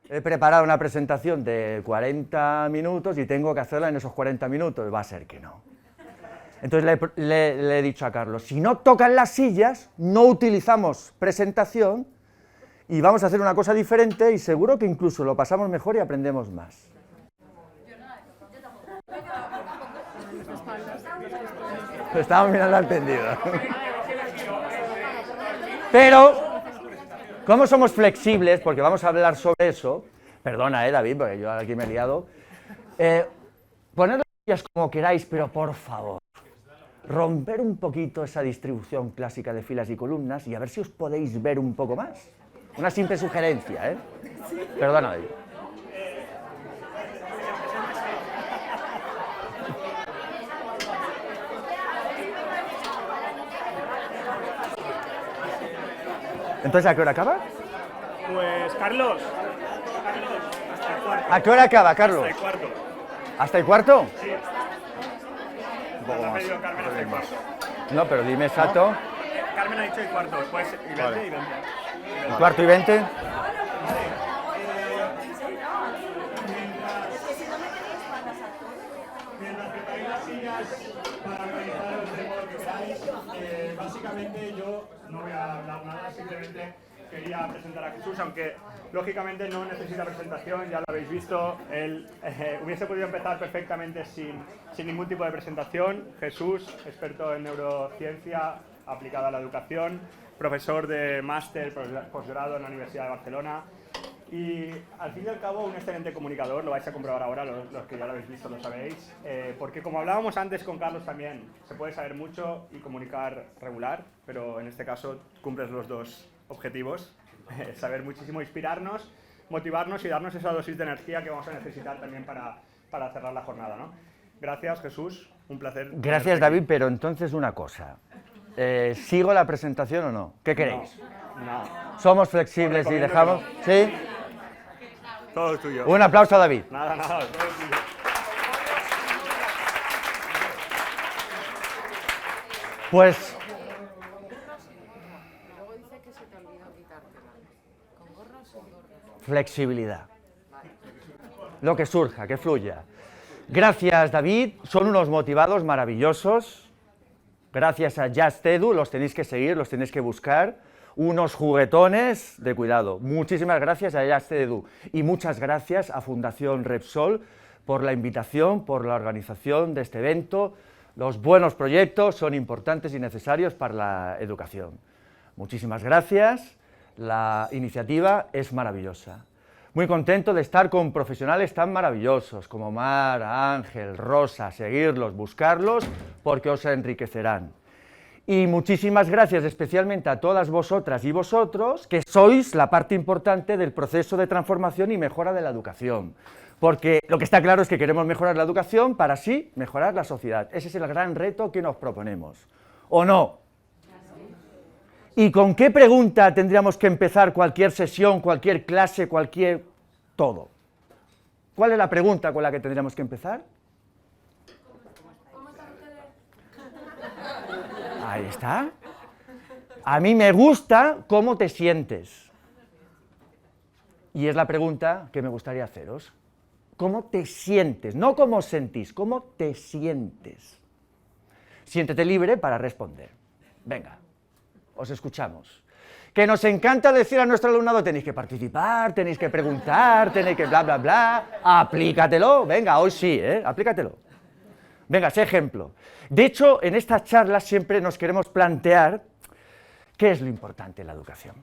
he preparado una presentación de 40 minutos y tengo que hacerla en esos 40 minutos, va a ser que no. Entonces le he dicho a Carlos, si no tocan las sillas, no utilizamos presentación y vamos a hacer una cosa diferente y seguro que incluso lo pasamos mejor y aprendemos más. Estamos mirando al tendido. Pero, como somos flexibles, porque vamos a hablar sobre eso, perdona, David, porque yo aquí me he liado, poned las sillas como queráis, pero por favor, romper un poquito esa distribución clásica de filas y columnas y a ver si os podéis ver un poco más. Una simple sugerencia, ¿eh? Perdona, David. Entonces, ¿a qué hora acaba? Pues, Carlos, hasta el cuarto. ¿A qué hora acaba, Carlos? Hasta el cuarto. ¿Hasta el cuarto? Sí. Me ha pedido Carmen hasta el cuarto. No, pero dime exacto. Carmen ha dicho el cuarto, pues, y 20 Vale. y 20. ¿El cuarto y 20? Mientras preparéis las sillas para organizaros de modo que queráis, básicamente yo no voy a hablar nada, simplemente quería presentar a Jesús, aunque lógicamente no necesita presentación, ya lo habéis visto, él hubiese podido empezar perfectamente sin ningún tipo de presentación. Jesús, experto en neurociencia aplicada a la educación, profesor de máster, posgrado en la Universidad de Barcelona, y al fin y al cabo un excelente comunicador, lo vais a comprobar ahora, los que ya lo habéis visto lo sabéis, porque como hablábamos antes con Carlos también, se puede saber mucho y comunicar regular, pero en este caso cumples los dos objetivos, saber muchísimo, inspirarnos, motivarnos y darnos esa dosis de energía que vamos a necesitar también para cerrar la jornada, ¿no? Gracias, Jesús, un placer. Gracias, David, pero entonces una cosa. ¿Sigo la presentación o no? ¿Qué queréis? No. ¿Somos flexibles y dejamos? ¿Sí? Todo tuyo. Un aplauso a David. Nada, todo tuyo. Pues, Luego dice que se te olvidó quitártela. ¿Con gorro o sin gorro? flexibilidad. Lo que surja, que fluya. Gracias, David. Son unos motivados maravillosos. Gracias a Just Edu, los tenéis que seguir, los tenéis que buscar. Unos juguetones de cuidado. Muchísimas gracias a Just Edu y muchas gracias a Fundación Repsol por la invitación, por la organización de este evento. Los buenos proyectos son importantes y necesarios para la educación. Muchísimas gracias, la iniciativa es maravillosa. Muy contento de estar con profesionales tan maravillosos como Mar, Ángel, Rosa, seguirlos, buscarlos, porque os enriquecerán. Y muchísimas gracias especialmente a todas vosotras y vosotros, que sois la parte importante del proceso de transformación y mejora de la educación. Porque lo que está claro es que queremos mejorar la educación para así mejorar la sociedad. Ese es el gran reto que nos proponemos. ¿O no? ¿Y con qué pregunta tendríamos que empezar cualquier sesión, cualquier clase, cualquier todo? ¿Cuál es la pregunta con la que tendríamos que empezar? Ahí está. A mí me gusta cómo te sientes. Y es la pregunta que me gustaría haceros. ¿Cómo te sientes? No cómo sentís, cómo te sientes. Siéntete libre para responder. Venga, os escuchamos. Que nos encanta decir a nuestro alumnado, tenéis que participar, tenéis que preguntar, tenéis que bla, bla, bla. Aplícatelo, venga, hoy sí, aplícatelo. Venga, sé ejemplo. De hecho, en estas charlas siempre nos queremos plantear qué es lo importante en la educación.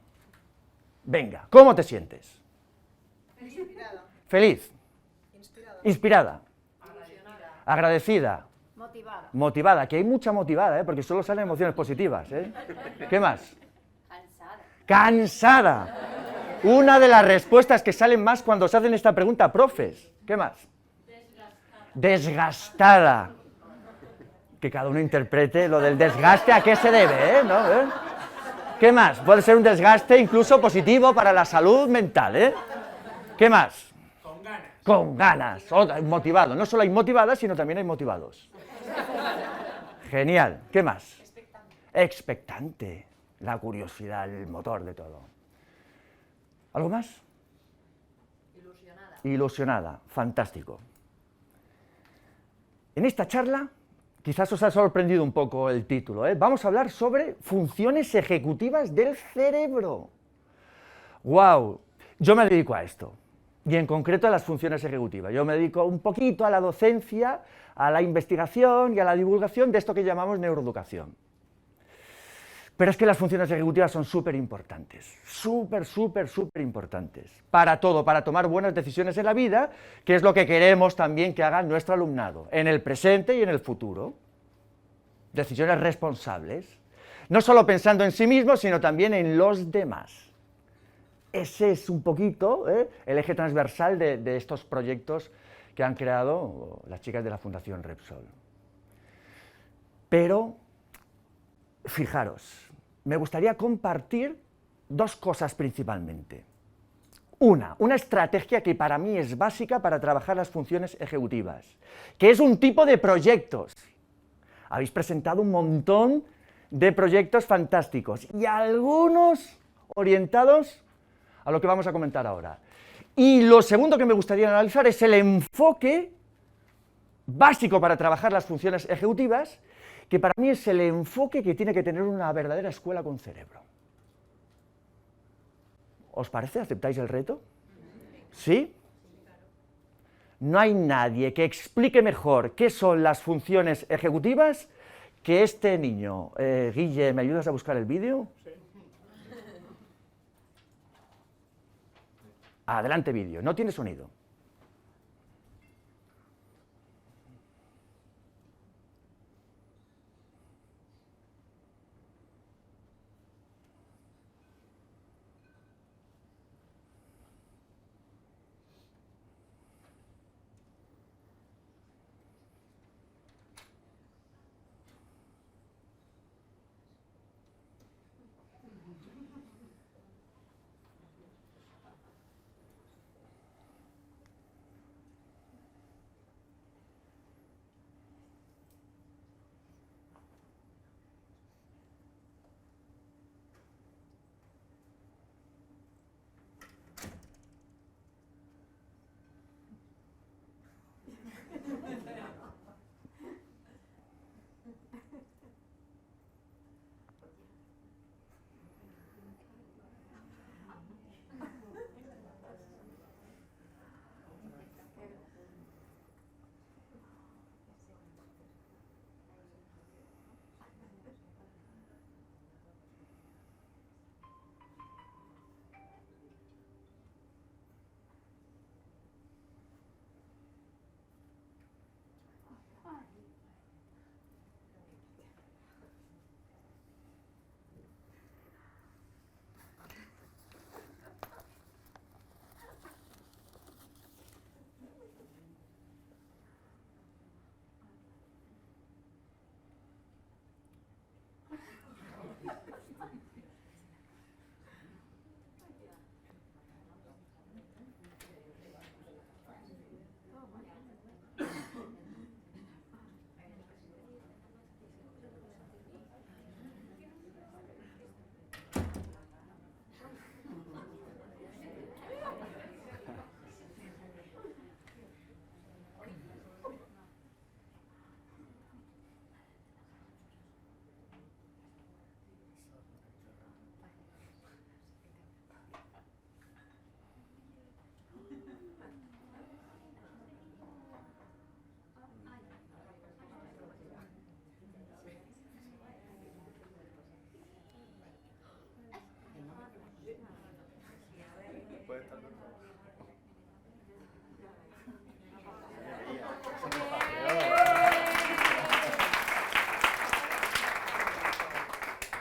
Venga, ¿cómo te sientes? Inspirada. Feliz. Inspirada. Inspirada. Agradecida. Motivada. Motivada, que hay mucha motivada, porque solo salen emociones positivas. ¿Qué más? Cansada. Cansada. Una de las respuestas que salen más cuando se hacen esta pregunta, profes. ¿Qué más? Desgastada. Que cada uno interprete lo del desgaste a qué se debe, ¿no? ¿Qué más? Puede ser un desgaste incluso positivo para la salud mental, ¿Qué más? Con ganas. Con ganas, motivado. No solo hay motivadas, sino también hay motivados. Genial. ¿Qué más? Expectante. La curiosidad, el motor de todo. ¿Algo más? Ilusionada, fantástico. En esta charla, quizás os ha sorprendido un poco el título, ¿eh? Vamos a hablar sobre funciones ejecutivas del cerebro. ¡Wow! Yo me dedico a esto, y en concreto a las funciones ejecutivas. Yo me dedico un poquito a la docencia, a la investigación y a la divulgación de esto que llamamos neuroeducación. Pero es que las funciones ejecutivas son súper importantes, súper importantes, para todo, para tomar buenas decisiones en la vida, que es lo que queremos también que haga nuestro alumnado, en el presente y en el futuro. Decisiones responsables, no solo pensando en sí mismo, sino también en los demás. Ese es un poquito el eje transversal de estos proyectos que han creado las chicas de la Fundación Repsol. Pero, fijaros, me gustaría compartir dos cosas principalmente. Una estrategia que para mí es básica para trabajar las funciones ejecutivas, que es un tipo de proyectos. Habéis presentado un montón de proyectos fantásticos y algunos orientados a lo que vamos a comentar ahora. Y lo segundo que me gustaría analizar es el enfoque básico para trabajar las funciones ejecutivas, que para mí es el enfoque que tiene que tener una verdadera escuela con cerebro. ¿Os parece? ¿Aceptáis el reto? ¿Sí? No hay nadie que explique mejor qué son las funciones ejecutivas que este niño. Guille, ¿me ayudas a buscar el vídeo? Sí. Adelante vídeo, no tiene sonido.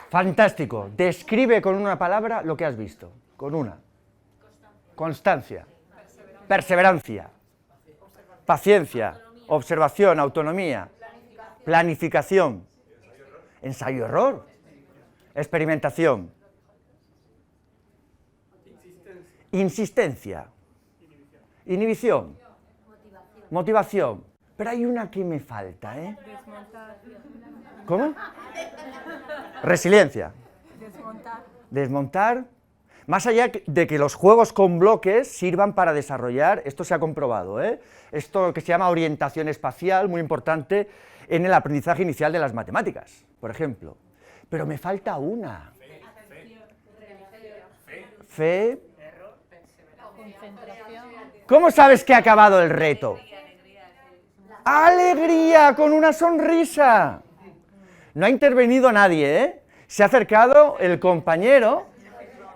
Fantástico. Describe con una palabra lo que has visto. Con una. Constancia. Perseverancia. Paciencia. Observación. Autonomía. Planificación. Ensayo-error. Experimentación. Insistencia. Inhibición. Motivación. Pero hay una que me falta, ¿eh? ¿Cómo? Resiliencia. Desmontar. Más allá de que los juegos con bloques sirvan para desarrollar, esto se ha comprobado, esto que se llama orientación espacial, muy importante en el aprendizaje inicial de las matemáticas, por ejemplo. Pero me falta una. Fe. ¿Cómo sabes que ha acabado el reto? Alegría, con una sonrisa. No ha intervenido nadie, ¿eh? Se ha acercado el compañero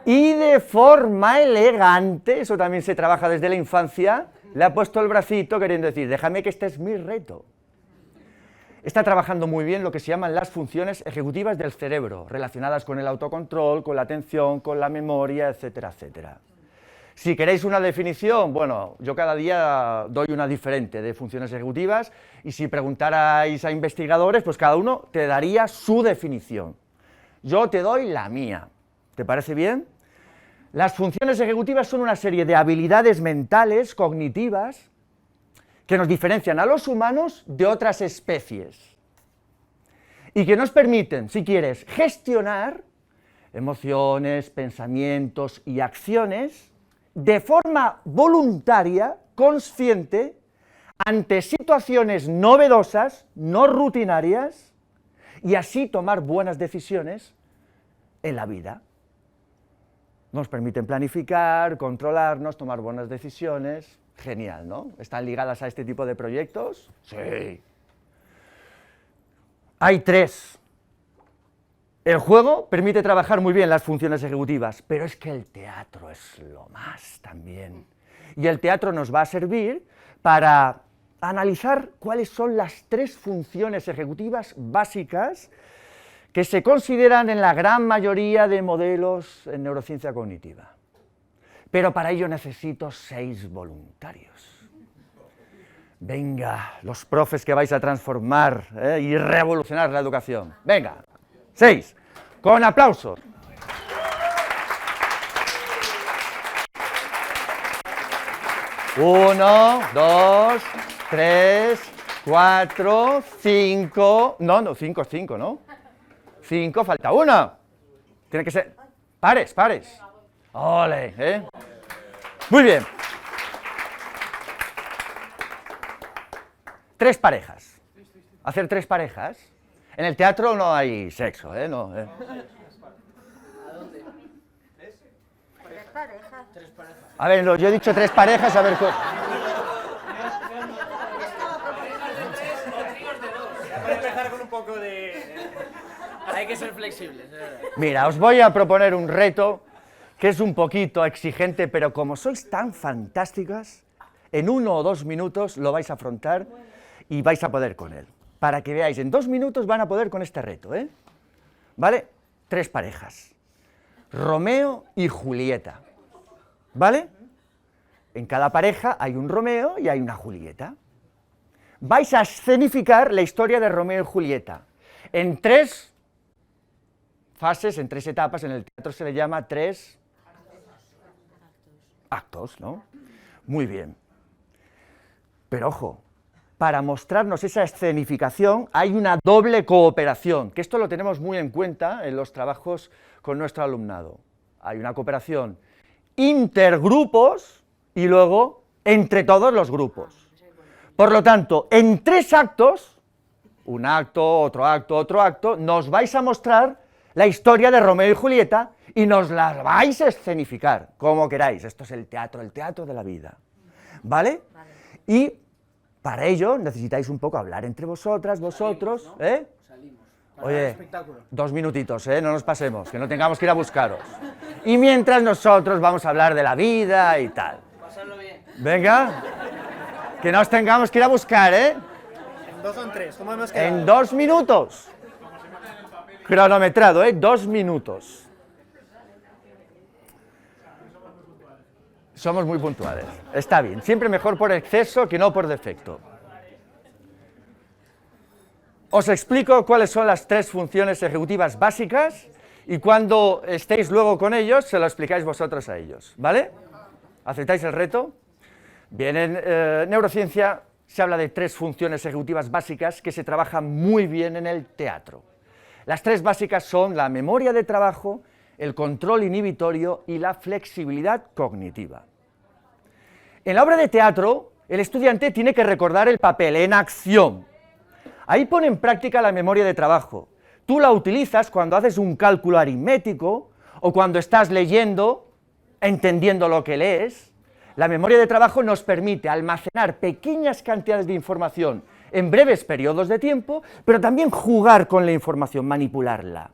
y de forma elegante, eso también se trabaja desde la infancia, le ha puesto el bracito queriendo decir, déjame que este es mi reto. Está trabajando muy bien lo que se llaman las funciones ejecutivas del cerebro, relacionadas con el autocontrol, con la atención, con la memoria, etcétera, etcétera. Si queréis una definición, bueno, yo cada día doy una diferente de funciones ejecutivas y si preguntarais a investigadores, pues cada uno te daría su definición. Yo te doy la mía. ¿Te parece bien? Las funciones ejecutivas son una serie de habilidades mentales, cognitivas, que nos diferencian a los humanos de otras especies y que nos permiten, si quieres, gestionar emociones, pensamientos y acciones de forma voluntaria, consciente, ante situaciones novedosas, no rutinarias, y así tomar buenas decisiones en la vida. Nos permiten planificar, controlarnos, tomar buenas decisiones. Genial, ¿no? ¿Están ligadas a este tipo de proyectos? Sí. Hay tres. El juego permite trabajar muy bien las funciones ejecutivas, pero es que el teatro es lo más también. Y el teatro nos va a servir para analizar cuáles son las tres funciones ejecutivas básicas que se consideran en la gran mayoría de modelos en neurociencia cognitiva. Pero para ello necesito 6 voluntarios. Venga, los profes que vais a transformar y revolucionar la educación. Venga, 6, con aplausos. Uno, 2, 3, 4, 5... No, 5, ¿no? 5, falta una. Tiene que ser pares. ¡Ole! Muy bien. 3 parejas. Hacer 3 parejas. En el teatro no hay sexo, No, A ver, yo he dicho 3 parejas, a ver... Para empezar con un poco de... Hay que ser flexibles. Mira, os voy a proponer un reto que es un poquito exigente, pero como sois tan fantásticas, en 1 o 2 minutos lo vais a afrontar y vais a poder con él. Para que veáis, en 2 minutos van a poder con este reto, ¿Vale? 3 parejas. Romeo y Julieta. ¿Vale? En cada pareja hay un Romeo y hay una Julieta. Vais a escenificar la historia de Romeo y Julieta en 3 fases, en 3 etapas. En el teatro se le llama 3 actos, ¿no? Muy bien. Pero ojo, para mostrarnos esa escenificación hay una doble cooperación, que esto lo tenemos muy en cuenta en los trabajos con nuestro alumnado. Hay una cooperación intergrupos y luego entre todos los grupos. Por lo tanto, en 3 actos, un acto, otro acto, nos vais a mostrar la historia de Romeo y Julieta y nos la vais a escenificar, como queráis. Esto es el teatro de la vida. ¿Vale? Y para ello necesitáis un poco hablar entre vosotras, vosotros, Salimos. Oye, 2 minutitos, no nos pasemos, que no tengamos que ir a buscaros. Y mientras nosotros vamos a hablar de la vida y tal. Pasarlo bien. Venga, que no os tengamos que ir a buscar, En 2 o en 3, ¿cómo hemos quedado? En 2 minutos. Cronometrado, 2 minutos. Somos muy puntuales. Está bien, siempre mejor por exceso que no por defecto. Os explico cuáles son las 3 funciones ejecutivas básicas y cuando estéis luego con ellos, se lo explicáis vosotros a ellos, ¿vale? ¿Aceptáis el reto? Bien, en neurociencia se habla de 3 funciones ejecutivas básicas que se trabajan muy bien en el teatro. Las 3 básicas son la memoria de trabajo, el control inhibitorio y la flexibilidad cognitiva. En la obra de teatro, el estudiante tiene que recordar el papel en acción. Ahí pone en práctica la memoria de trabajo. Tú la utilizas cuando haces un cálculo aritmético o cuando estás leyendo, entendiendo lo que lees. La memoria de trabajo nos permite almacenar pequeñas cantidades de información en breves periodos de tiempo, pero también jugar con la información, manipularla,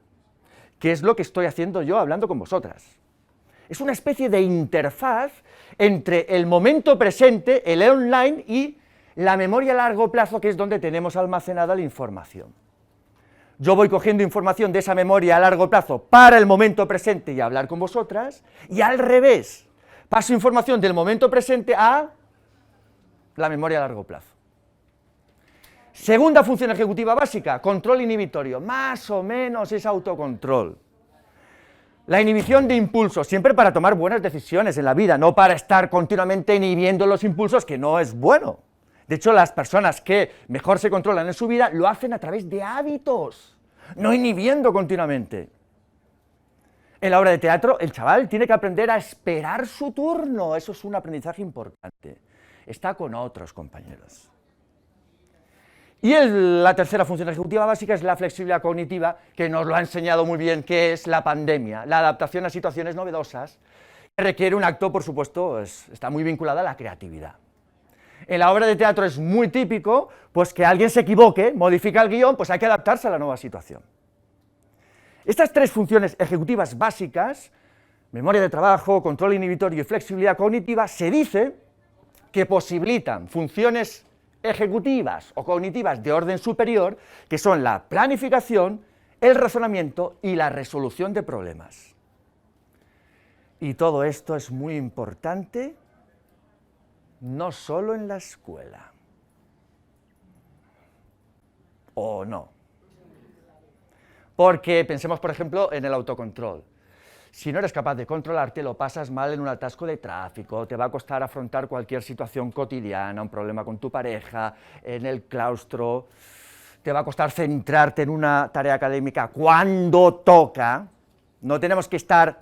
que es lo que estoy haciendo yo hablando con vosotras. Es una especie de interfaz entre el momento presente, el online, y la memoria a largo plazo, que es donde tenemos almacenada la información. Yo voy cogiendo información de esa memoria a largo plazo para el momento presente y hablar con vosotras, y al revés, paso información del momento presente a la memoria a largo plazo. Segunda función ejecutiva básica, control inhibitorio, más o menos es autocontrol. La inhibición de impulsos, siempre para tomar buenas decisiones en la vida, no para estar continuamente inhibiendo los impulsos, que no es bueno. De hecho, las personas que mejor se controlan en su vida lo hacen a través de hábitos, no inhibiendo continuamente. En la obra de teatro, el chaval tiene que aprender a esperar su turno, eso es un aprendizaje importante. Está con otros compañeros. Y la tercera función ejecutiva básica es la flexibilidad cognitiva, que nos lo ha enseñado muy bien, que es la pandemia, la adaptación a situaciones novedosas, que requiere un acto, por supuesto, está muy vinculada a la creatividad. En la obra de teatro es muy típico, pues que alguien se equivoque, modifica el guión, pues hay que adaptarse a la nueva situación. Estas tres funciones ejecutivas básicas, memoria de trabajo, control inhibitorio y flexibilidad cognitiva, se dice que posibilitan funciones ejecutivas o cognitivas de orden superior, que son la planificación, el razonamiento y la resolución de problemas. Y todo esto es muy importante, no solo en la escuela. ¿O no? Porque pensemos, por ejemplo, en el autocontrol. Si no eres capaz de controlarte, lo pasas mal en un atasco de tráfico, te va a costar afrontar cualquier situación cotidiana, un problema con tu pareja, en el claustro, te va a costar centrarte en una tarea académica cuando toca. No tenemos que estar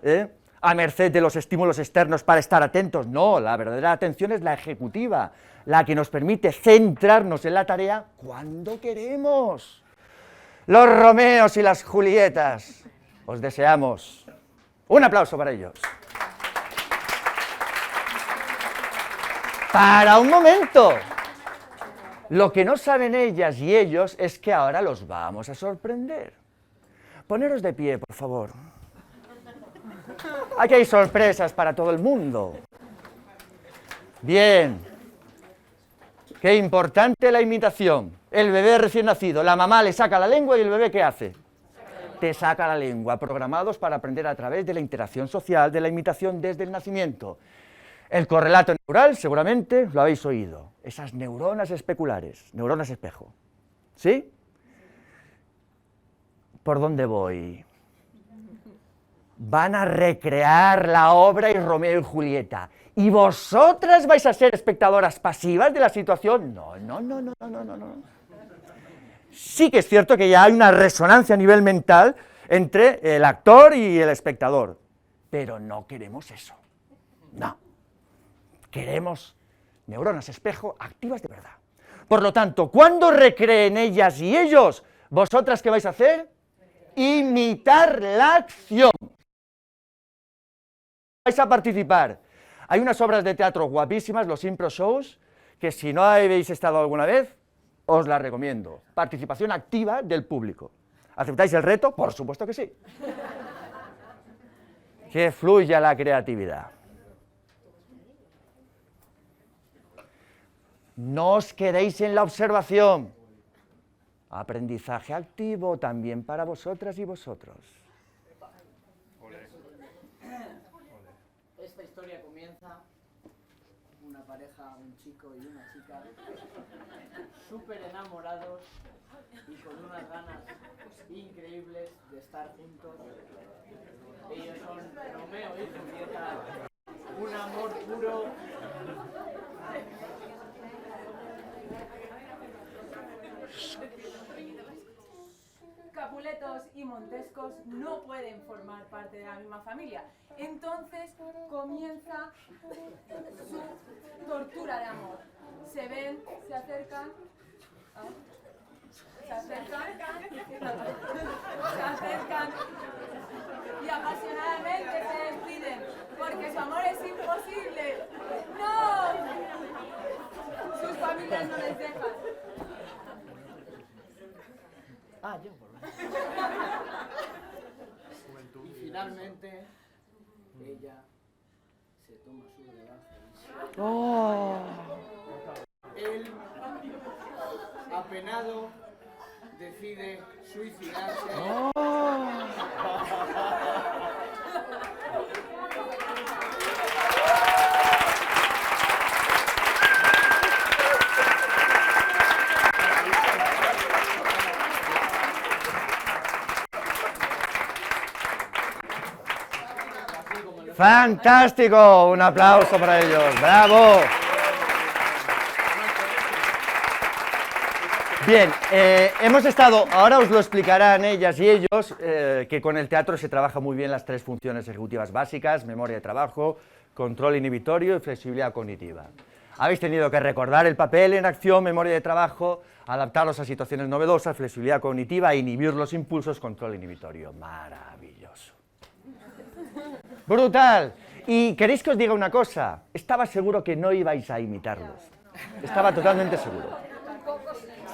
a merced de los estímulos externos para estar atentos, no, la verdadera atención es la ejecutiva, la que nos permite centrarnos en la tarea cuando queremos. Los Romeos y las Julietas, os deseamos. Un aplauso para ellos. Para un momento. Lo que no saben ellas y ellos es que ahora los vamos a sorprender. Poneros de pie, por favor. Aquí hay sorpresas para todo el mundo. Bien. Qué importante la imitación. El bebé recién nacido, la mamá le saca la lengua y el bebé ¿qué hace? Te saca la lengua, programados para aprender a través de la interacción social, de la imitación desde el nacimiento. El correlato neural, seguramente lo habéis oído, esas neuronas especulares, neuronas espejo. ¿Sí? ¿Por dónde voy? Van a recrear la obra y Romeo y Julieta. ¿Y vosotras vais a ser espectadoras pasivas de la situación? No. Sí que es cierto que ya hay una resonancia a nivel mental entre el actor y el espectador, pero no queremos eso, no. Queremos neuronas espejo activas de verdad. Por lo tanto, cuando recreen ellas y ellos, ¿vosotras qué vais a hacer? Imitar la acción. Vais a participar. Hay unas obras de teatro guapísimas, los impro shows, que si no habéis estado alguna vez, os la recomiendo. Participación activa del público. ¿Aceptáis el reto? Por supuesto que sí. Que fluya la creatividad. No os quedéis en la observación. Aprendizaje activo también para vosotras y vosotros. Esta historia comienza una pareja, un chico y una chica, súper enamorados y con unas ganas increíbles de estar juntos. Ellos son Romeo y Julieta, un amor puro. Capuleto, Montesinos y Montescos no pueden formar parte de la misma familia. Entonces comienza su tortura de amor. Se ven, se acercan, y apasionadamente se despiden, porque su amor es imposible. ¡No! Sus familias no les dejan. Yo por Y finalmente, ella se toma su revancha. Él, apenado, decide suicidarse. ¡Fantástico! Un aplauso para ellos. ¡Bravo! Bien, hemos estado, ahora os lo explicarán ellas y ellos, que con el teatro se trabaja muy bien las tres funciones ejecutivas básicas: memoria de trabajo, control inhibitorio y flexibilidad cognitiva. Habéis tenido que recordar el papel en acción, memoria de trabajo, adaptarlos a situaciones novedosas, flexibilidad cognitiva, inhibir los impulsos, control inhibitorio. Maravilloso. Brutal. ¿Y queréis que os diga una cosa? Estaba seguro que no ibais a imitarlos. Estaba totalmente seguro.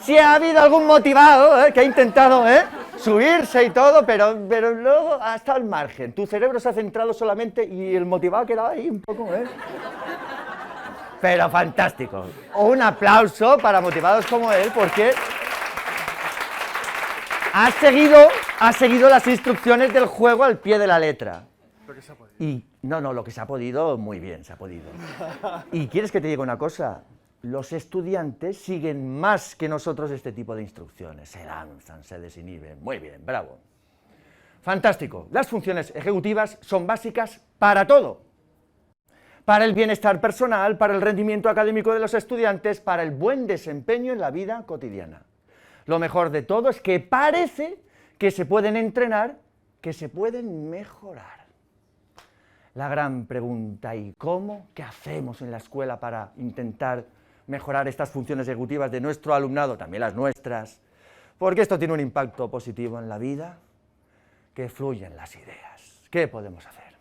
Si ha habido algún motivado que ha intentado subirse y todo, pero luego ha estado al margen. Tu cerebro se ha centrado solamente y el motivado ha quedado ahí un poco, Pero fantástico. Un aplauso para motivados como él, porque ha seguido las instrucciones del juego al pie de la letra. Y no, lo que se ha podido, muy bien, se ha podido. ¿Y quieres que te diga una cosa? Los estudiantes siguen más que nosotros este tipo de instrucciones. Se lanzan, se desinhiben. Muy bien, bravo. Fantástico. Las funciones ejecutivas son básicas para todo. Para el bienestar personal, para el rendimiento académico de los estudiantes, para el buen desempeño en la vida cotidiana. Lo mejor de todo es que parece que se pueden entrenar, que se pueden mejorar. La gran pregunta: ¿y cómo? ¿Qué hacemos en la escuela para intentar mejorar estas funciones ejecutivas de nuestro alumnado, también las nuestras? Porque esto tiene un impacto positivo en la vida, que fluyen las ideas. ¿Qué podemos hacer?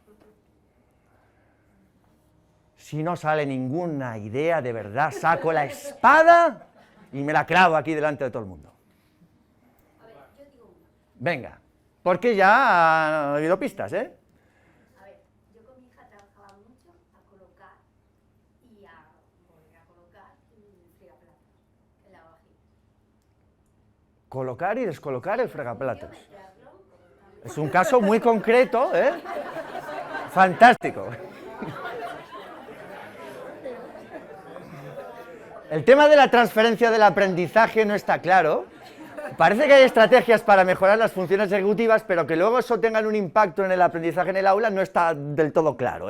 Si no sale ninguna idea, de verdad saco la espada y me la clavo aquí delante de todo el mundo. A ver, yo digo una. Venga, porque ya ha habido pistas, A ver, yo con mi hija trabajaba mucho a colocar y a volver a colocar el fregaplatos en la vajilla. Colocar y descolocar el fregaplatos. Es un caso muy concreto, Fantástico. El tema de la transferencia del aprendizaje no está claro. Parece que hay estrategias para mejorar las funciones ejecutivas, pero que luego eso tenga un impacto en el aprendizaje en el aula no está del todo claro,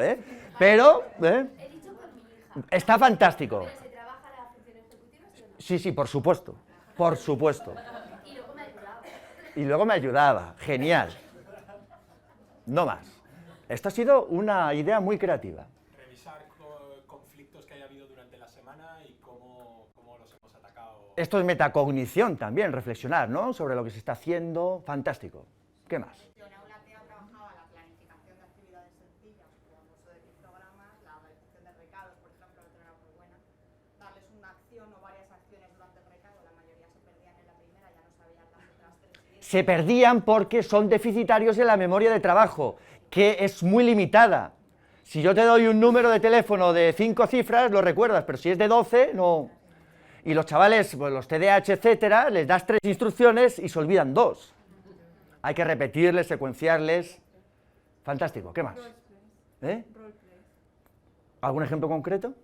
Pero, He dicho con mi hija. está fantástico. ¿Pero se trabaja la función ejecutiva, sí o no? Sí, por supuesto, por supuesto. Y luego me ayudaba. Y luego me ayudaba, genial. No más. Esto ha sido una idea muy creativa. Revisar conflictos que haya habido durante la semana y cómo los hemos atacado. Esto es metacognición también, reflexionar, ¿no?, sobre lo que se está haciendo. Fantástico. ¿Qué más? Yo en aula TEA trabajaba la planificación de actividades sencillas, como uso de pictogramas, la organización de recados, por ejemplo, la otra era muy buena. Darles una acción o varias acciones durante el recado, la mayoría se perdían en la primera, ya no sabían las otras tres. Se perdían porque son deficitarios en la memoria de trabajo, que es muy limitada. Si yo te doy un número de teléfono de 5 cifras, lo recuerdas, pero si es de 12, no. Y los chavales, pues los TDAH, etcétera, les das 3 instrucciones y se olvidan 2. Hay que repetirles, secuenciarles. Fantástico, ¿qué más? Roleplay. ¿Algún ejemplo concreto?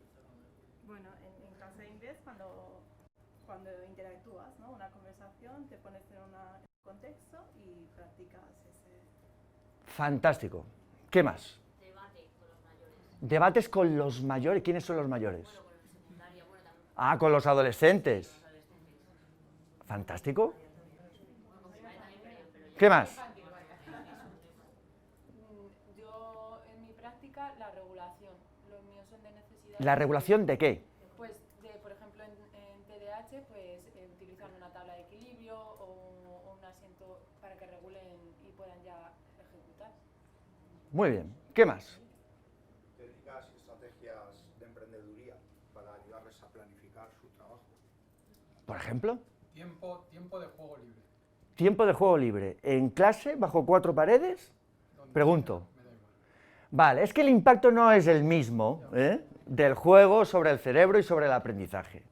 Bueno, en clase de inglés, cuando interactúas, ¿no? Una conversación, te pones en un contexto y practicas ese... Fantástico. ¿Qué más? Debate con los mayores. Debates con los mayores. ¿Quiénes son los mayores? Bueno, con los secundarios, bueno, también. Ah, con los adolescentes. Fantástico. ¿Qué más? Yo, en mi práctica, la regulación. Los míos son de necesidad. ¿La regulación de qué? Pues, por ejemplo, en TDAH, pues utilizan una tabla de equilibrio o un asiento para que regulen y puedan ya ejecutar. Muy bien. ¿Qué más? Técnicas y estrategias de emprendeduría para ayudarles a planificar su trabajo. Por ejemplo, Tiempo de juego libre. tiempo de juego libre. ¿En clase, bajo 4 paredes? Donde Pregunto. me da igual. Vale, es que el impacto no es el mismo del juego sobre el cerebro y sobre el aprendizaje.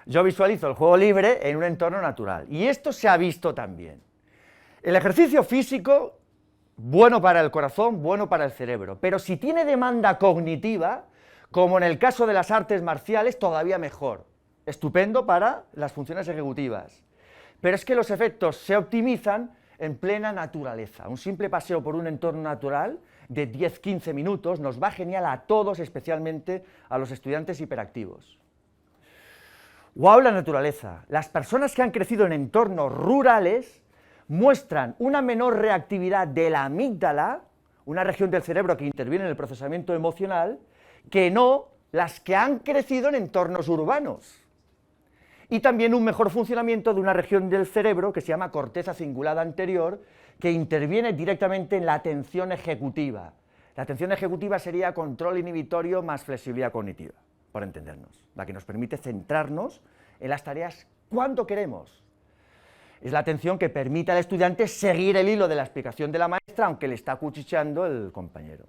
Yo visualizo el juego libre en un entorno natural, y esto se ha visto también. El ejercicio físico, bueno para el corazón, bueno para el cerebro, pero si tiene demanda cognitiva, como en el caso de las artes marciales, todavía mejor. Estupendo para las funciones ejecutivas. Pero es que los efectos se optimizan en plena naturaleza. Un simple paseo por un entorno natural de 10-15 minutos nos va genial a todos, especialmente a los estudiantes hiperactivos. ¡Wow, la naturaleza! Las personas que han crecido en entornos rurales muestran una menor reactividad de la amígdala, una región del cerebro que interviene en el procesamiento emocional, que no las que han crecido en entornos urbanos. Y también un mejor funcionamiento de una región del cerebro que se llama corteza cingulada anterior, que interviene directamente en la atención ejecutiva. La atención ejecutiva sería control inhibitorio más flexibilidad cognitiva, por entendernos, la que nos permite centrarnos en las tareas cuando queremos. Es la atención que permite al estudiante seguir el hilo de la explicación de la maestra, aunque le está cuchicheando el compañero.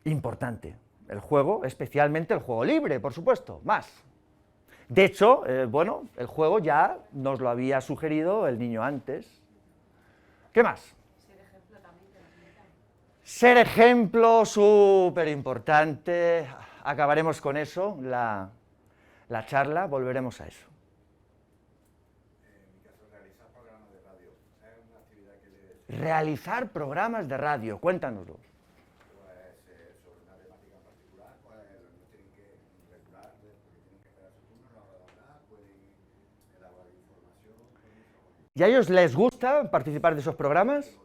Importante. El juego, especialmente el juego libre, por supuesto, más. De hecho, bueno, el juego ya nos lo había sugerido el niño antes. ¿Qué más? Ser ejemplo también que nos invitan. Ser ejemplo, súper importante. Acabaremos con eso, la charla, volveremos a eso. En mi caso, realizar programas de radio. Es una actividad que les... Realizar programas de radio, cuéntanoslo. sobre una temática en particular, pues los niños tienen que regular, porque tienen que esperar su turno a la hora de hablar, pueden elaborar información. ¿Y a ellos les gusta participar de esos programas?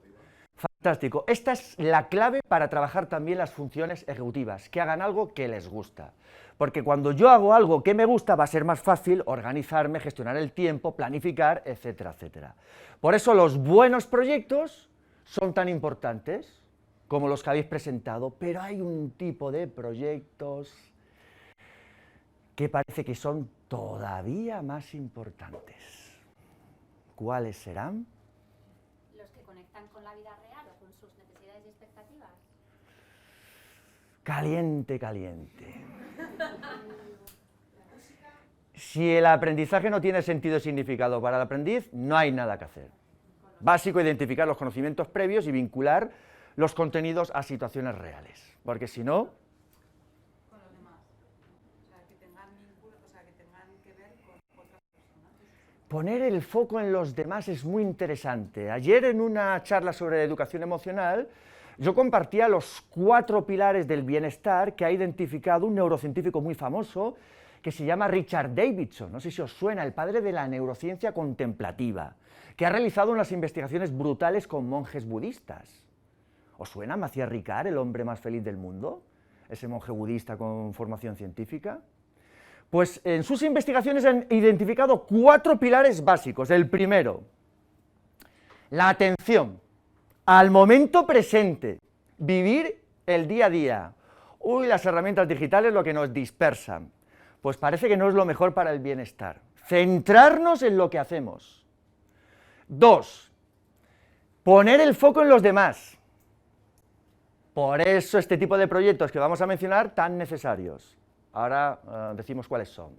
Fantástico. Esta es la clave para trabajar también las funciones ejecutivas, que hagan algo que les gusta. Porque cuando yo hago algo que me gusta, va a ser más fácil organizarme, gestionar el tiempo, planificar, etcétera, etcétera. Por eso los buenos proyectos son tan importantes como los que habéis presentado, pero hay un tipo de proyectos que parece que son todavía más importantes. ¿Cuáles serán? Los que conectan con la vida real o con sus necesidades y expectativas. Caliente, caliente. Si el aprendizaje no tiene sentido y significado para el aprendiz, no hay nada que hacer. Básico, identificar los conocimientos previos y vincular los contenidos a situaciones reales, porque si no... Con los demás. O sea, que tengan vínculo, o sea, que tengan que ver con otras personas. Poner el foco en los demás es muy interesante. Ayer en una charla sobre educación emocional, yo compartía los 4 pilares del bienestar que ha identificado un neurocientífico muy famoso que se llama Richard Davidson, no sé si os suena, el padre de la neurociencia contemplativa, que ha realizado unas investigaciones brutales con monjes budistas. ¿Os suena Maciej Ricard, el hombre más feliz del mundo? Ese monje budista con formación científica. Pues en sus investigaciones han identificado 4 pilares básicos. El primero, la atención al momento presente, vivir el día a día. Uy, las herramientas digitales lo que nos dispersan. Pues parece que no es lo mejor para el bienestar. Centrarnos en lo que hacemos. 2, poner el foco en los demás. Por eso este tipo de proyectos que vamos a mencionar tan necesarios. Ahora decimos cuáles son.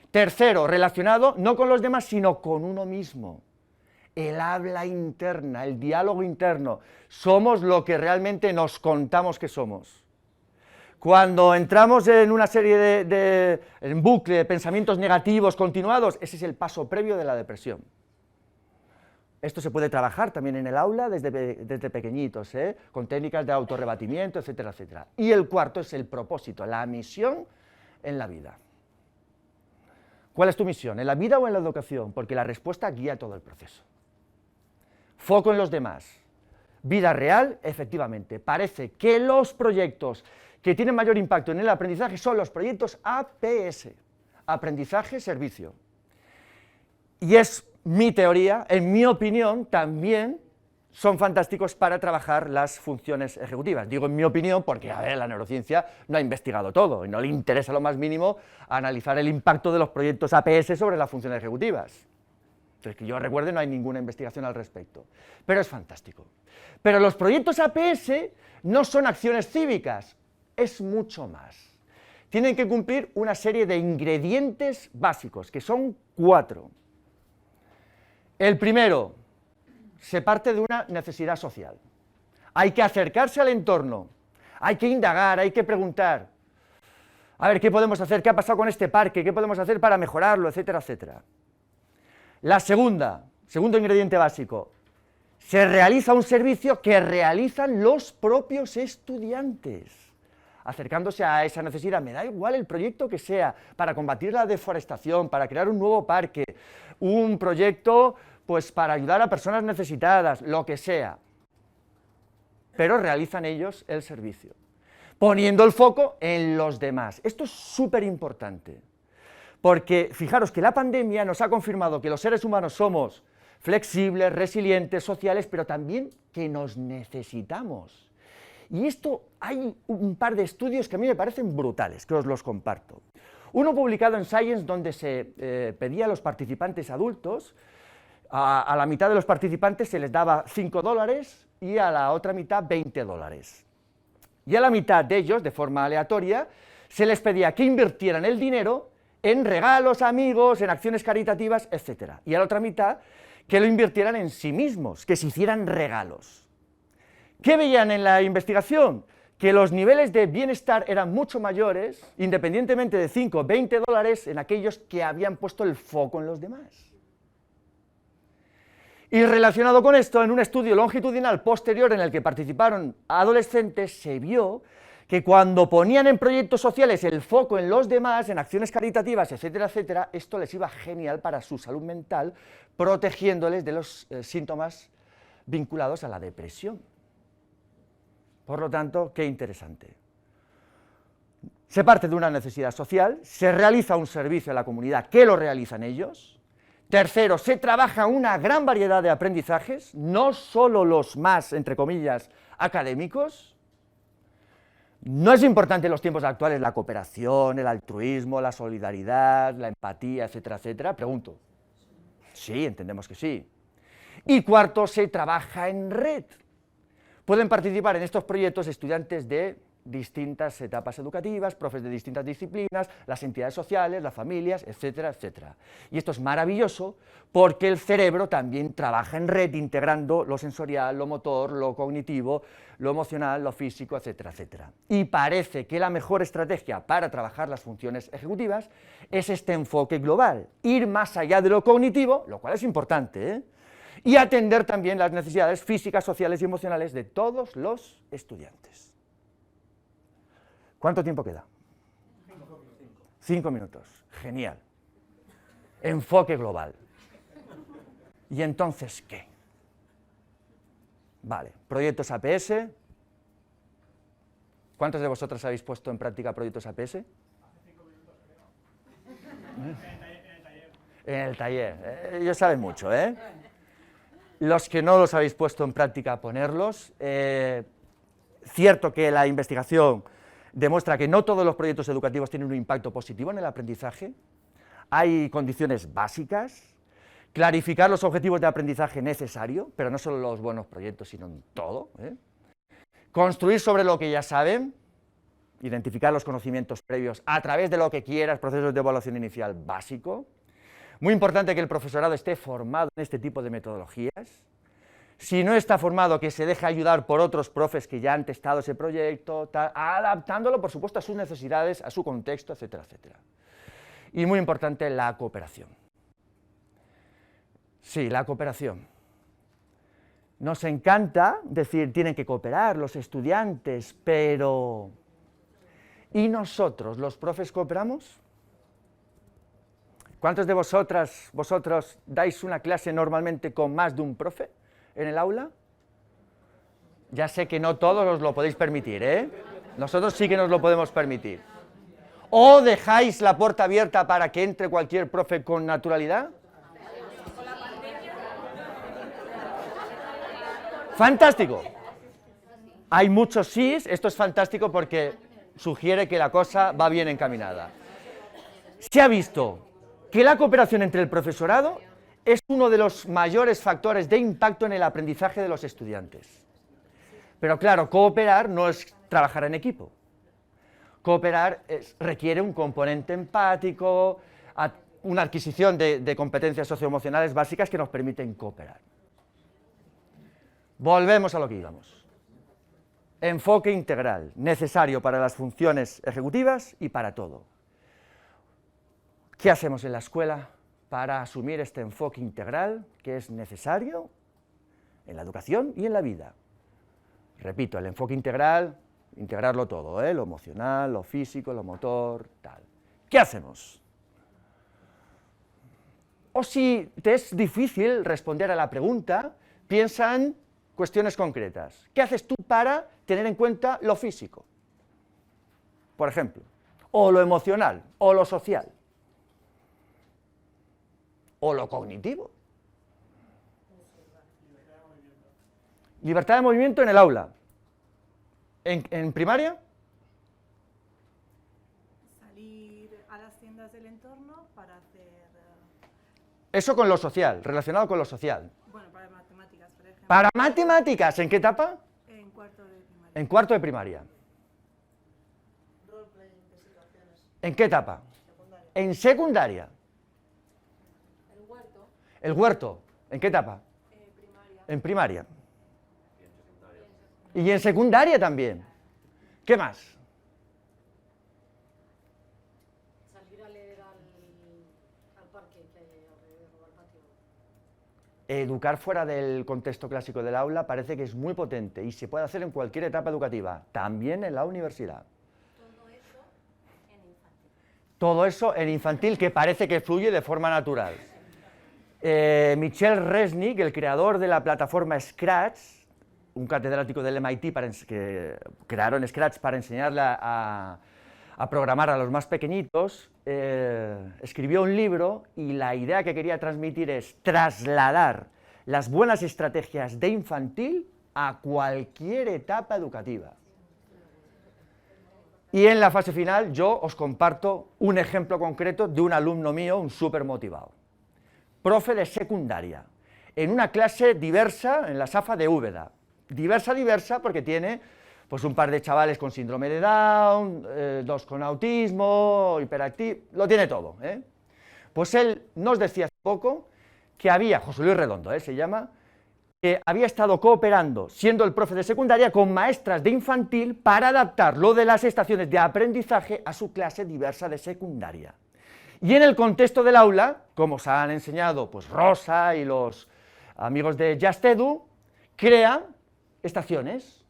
Tercero, relacionado no con los demás, sino con uno mismo. El habla interna, el diálogo interno. Somos lo que realmente nos contamos que somos. Cuando entramos en una serie en bucle de pensamientos negativos continuados, ese es el paso previo de la depresión. Esto se puede trabajar también en el aula desde pequeñitos, con técnicas de autorrebatimiento, etcétera, etcétera. Y el cuarto es el propósito, la misión en la vida. ¿Cuál es tu misión? ¿En la vida o en la educación? Porque la respuesta guía todo el proceso. Foco en los demás. Vida real, efectivamente. Parece que los proyectos que tienen mayor impacto en el aprendizaje son los proyectos APS, aprendizaje-servicio. Y es mi teoría, en mi opinión, también son fantásticos para trabajar las funciones ejecutivas. Digo en mi opinión porque, a ver, la neurociencia no ha investigado todo y no le interesa lo más mínimo analizar el impacto de los proyectos APS sobre las funciones ejecutivas. Entonces, que yo recuerde, no hay ninguna investigación al respecto. Pero es fantástico. Pero los proyectos APS no son acciones cívicas, es mucho más. Tienen que cumplir una serie de ingredientes básicos, que son 4. El primero, se parte de una necesidad social. Hay que acercarse al entorno, hay que indagar, hay que preguntar. A ver, ¿qué podemos hacer? ¿Qué ha pasado con este parque? ¿Qué podemos hacer para mejorarlo? Etcétera, etcétera. La segundo ingrediente básico, se realiza un servicio que realizan los propios estudiantes, acercándose a esa necesidad. Me da igual el proyecto que sea, para combatir la deforestación, para crear un nuevo parque, un proyecto pues para ayudar a personas necesitadas, lo que sea. Pero realizan ellos el servicio, poniendo el foco en los demás. Esto es súper importante, porque fijaros que la pandemia nos ha confirmado que los seres humanos somos flexibles, resilientes, sociales, pero también que nos necesitamos. Y esto, hay un par de estudios que a mí me parecen brutales, que os los comparto. Uno publicado en Science, donde se pedía a los participantes adultos, a la mitad de los participantes se les daba $5 y a la otra mitad $20. Y a la mitad de ellos, de forma aleatoria, se les pedía que invirtieran el dinero en regalos a amigos, en acciones caritativas, etc. Y a la otra mitad, que lo invirtieran en sí mismos, que se hicieran regalos. ¿Qué veían en la investigación? Que los niveles de bienestar eran mucho mayores, independientemente de 5 o $20, en aquellos que habían puesto el foco en los demás. Y relacionado con esto, en un estudio longitudinal posterior en el que participaron adolescentes, se vio que cuando ponían en proyectos sociales el foco en los demás, en acciones caritativas, etcétera, etcétera, esto les iba genial para su salud mental, protegiéndoles de los síntomas vinculados a la depresión. Por lo tanto, qué interesante. Se parte de una necesidad social, se realiza un servicio a la comunidad que lo realizan ellos. Tercero, se trabaja una gran variedad de aprendizajes, no solo los más, entre comillas, académicos. No es importante en los tiempos actuales la cooperación, el altruismo, la solidaridad, la empatía, etcétera, etcétera. Pregunto. Sí, entendemos que sí. Y cuarto, se trabaja en red. Pueden participar en estos proyectos estudiantes de distintas etapas educativas, profes de distintas disciplinas, las entidades sociales, las familias, etcétera, etcétera. Y esto es maravilloso porque el cerebro también trabaja en red, integrando lo sensorial, lo motor, lo cognitivo, lo emocional, lo físico, etcétera, etcétera. Y parece que la mejor estrategia para trabajar las funciones ejecutivas es este enfoque global, ir más allá de lo cognitivo, lo cual es importante, ¿eh? Y atender también las necesidades físicas, sociales y emocionales de todos los estudiantes. ¿Cuánto tiempo queda? 5 minutos. Genial. Enfoque global. ¿Y entonces qué? Vale, proyectos APS. ¿Cuántos de vosotros habéis puesto en práctica proyectos APS? Hace 5 minutos, creo. En el taller. Ellos saben mucho, ¿eh? Los que no los habéis puesto en práctica, ponerlos. Cierto que la investigación demuestra que no todos los proyectos educativos tienen un impacto positivo en el aprendizaje. Hay condiciones básicas. Clarificar los objetivos de aprendizaje necesario, pero no solo los buenos proyectos, sino en todo, ¿eh? Construir sobre lo que ya saben, identificar los conocimientos previos a través de lo que quieras, procesos de evaluación inicial básico. Muy importante que el profesorado esté formado en este tipo de metodologías. Si no está formado, que se deje ayudar por otros profes que ya han testado ese proyecto, adaptándolo, por supuesto, a sus necesidades, a su contexto, etcétera, etcétera. Y muy importante, la cooperación. Sí, la cooperación. Nos encanta decir, tienen que cooperar los estudiantes, pero ¿y nosotros, los profes, cooperamos? ¿Cuántos de vosotros dais una clase normalmente con más de un profe en el aula? Ya sé que no todos os lo podéis permitir, ¿eh? Nosotros sí que nos lo podemos permitir. ¿O dejáis la puerta abierta para que entre cualquier profe con naturalidad? ¡Fantástico! Hay muchos sís, esto es fantástico porque sugiere que la cosa va bien encaminada. Se ha visto que la cooperación entre el profesorado es uno de los mayores factores de impacto en el aprendizaje de los estudiantes. Pero claro, cooperar no es trabajar en equipo. Cooperar requiere un componente empático, una adquisición de competencias socioemocionales básicas que nos permiten cooperar. Volvemos a lo que íbamos. Enfoque integral, necesario para las funciones ejecutivas y para todo. ¿Qué hacemos en la escuela para asumir este enfoque integral que es necesario en la educación y en la vida? Repito, el enfoque integral, integrarlo todo, lo emocional, lo físico, lo motor, tal. ¿Qué hacemos? O si te es difícil responder a la pregunta, piensa en cuestiones concretas. ¿Qué haces tú para tener en cuenta lo físico? Por ejemplo, o lo emocional, o lo social, o lo cognitivo. Libertad de movimiento en el aula. ¿En primaria? Salir a las tiendas del entorno para hacer... Eso con lo social, relacionado con lo social. Bueno, para matemáticas, por ejemplo. ¿Para matemáticas? ¿En qué etapa? En cuarto de primaria. En cuarto de primaria. ¿En qué etapa? En secundaria. El huerto. ¿En qué etapa? En primaria. Y en secundaria también. ¿Qué más? Salir a leer al parque que hay alrededor o al patio. Educar fuera del contexto clásico del aula parece que es muy potente y se puede hacer en cualquier etapa educativa, también en la universidad. Todo eso en infantil. Todo eso en infantil que parece que fluye de forma natural. Michel Resnick, el creador de la plataforma Scratch, un catedrático del MIT que crearon Scratch para enseñarle a programar a los más pequeñitos, escribió un libro y la idea que quería transmitir es trasladar las buenas estrategias de infantil a cualquier etapa educativa. Y en la fase final yo os comparto un ejemplo concreto de un alumno mío, un súper motivado. Profe de secundaria, en una clase diversa en la SAFA de Úbeda. Diversa porque tiene pues, un par de chavales con síndrome de Down, 2 con autismo, hiperactivo, lo tiene todo. Pues él nos decía hace poco que había, José Luis Redondo se llama, que había estado cooperando, siendo el profe de secundaria, con maestras de infantil para adaptar lo de las estaciones de aprendizaje a su clase diversa de secundaria. Y en el contexto del aula, como os han enseñado pues, Rosa y los amigos de JustEdu, crea estaciones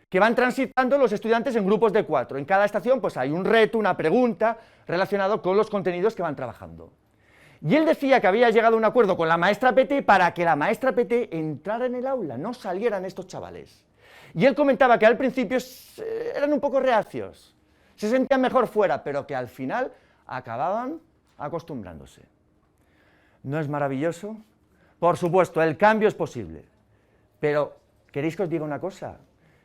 que van transitando los estudiantes en grupos de 4. En cada estación pues, hay un reto, una pregunta relacionado con los contenidos que van trabajando. Y él decía que había llegado a un acuerdo con la maestra PT para que la maestra PT entrara en el aula, no salieran estos chavales. Y él comentaba que al principio eran un poco reacios, se sentían mejor fuera, pero que al final acababan acostumbrándose. ¿No es maravilloso? Por supuesto, el cambio es posible, pero ¿queréis que os diga una cosa?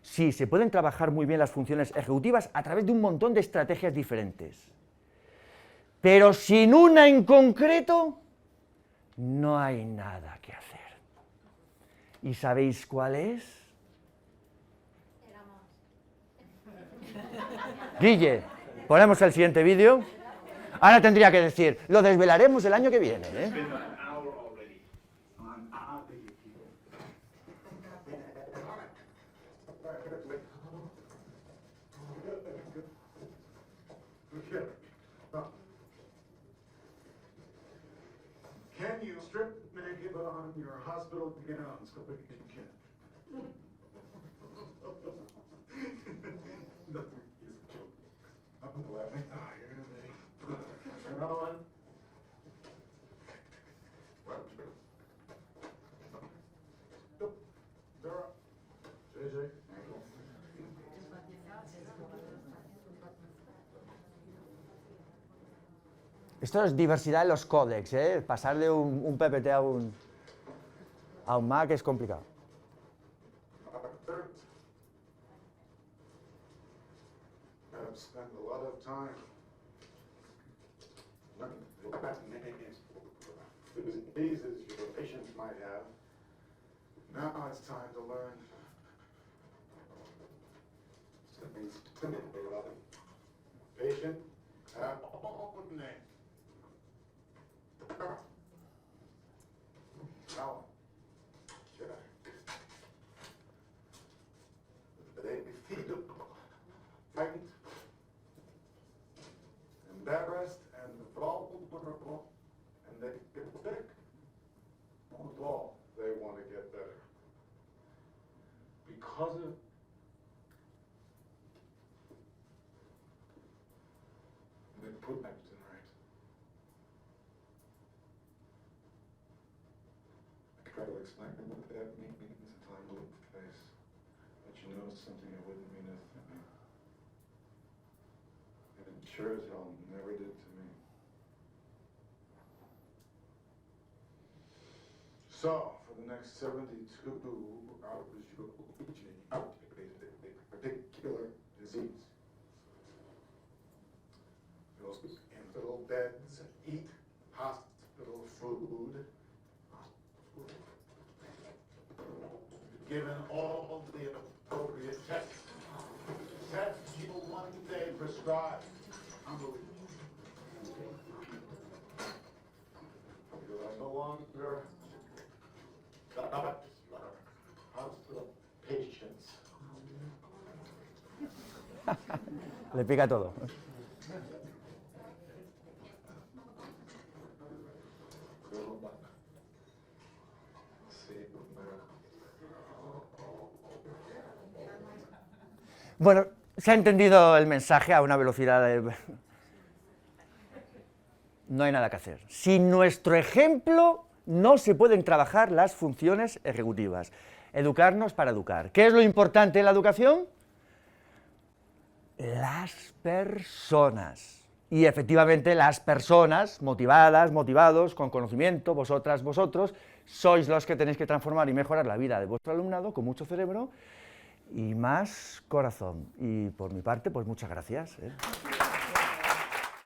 Sí, se pueden trabajar muy bien las funciones ejecutivas a través de un montón de estrategias diferentes, pero sin una en concreto, no hay nada que hacer. ¿Y sabéis cuál es? Guille, ponemos el siguiente vídeo. Ahora tendría que decir, lo desvelaremos el año que viene. Can you strip naked on your hospital gowns so we can get? Nothing is a joke. I'm laughing. Oh, you're gonna be. Turn on. Esto es diversidad en los códecs, ¿eh? Pasar de un PPT a un Mac es complicado. I've spent a lot of time learning the diseases your patients might have. Now it's time to learn something similar. Patient, name. Now, should I? They feel frightened, embarrassed, and vulnerable, and they get sick. Almost all, they want to get better. Because of they put that in right. I try to explain what that means until I look at the face. But you know something I wouldn't mean it to me. And it sure as hell never did to me. So, for the next 72 hours, you'll be out a particular disease. You'll be in hospital beds, eat hospital food, given all the appropriate tests. Tests you will one day prescribe. Unbelievable. You are no longer doctors, you are hospital patients. Le pica todo. Bueno, se ha entendido el mensaje a una velocidad de... No hay nada que hacer. Sin nuestro ejemplo no se pueden trabajar las funciones ejecutivas. Educarnos para educar. ¿Qué es lo importante en la educación? Las personas. Y efectivamente las personas motivadas, motivados, con conocimiento, vosotras, vosotros, sois los que tenéis que transformar y mejorar la vida de vuestro alumnado con mucho cerebro y más corazón. Y por mi parte, pues muchas gracias.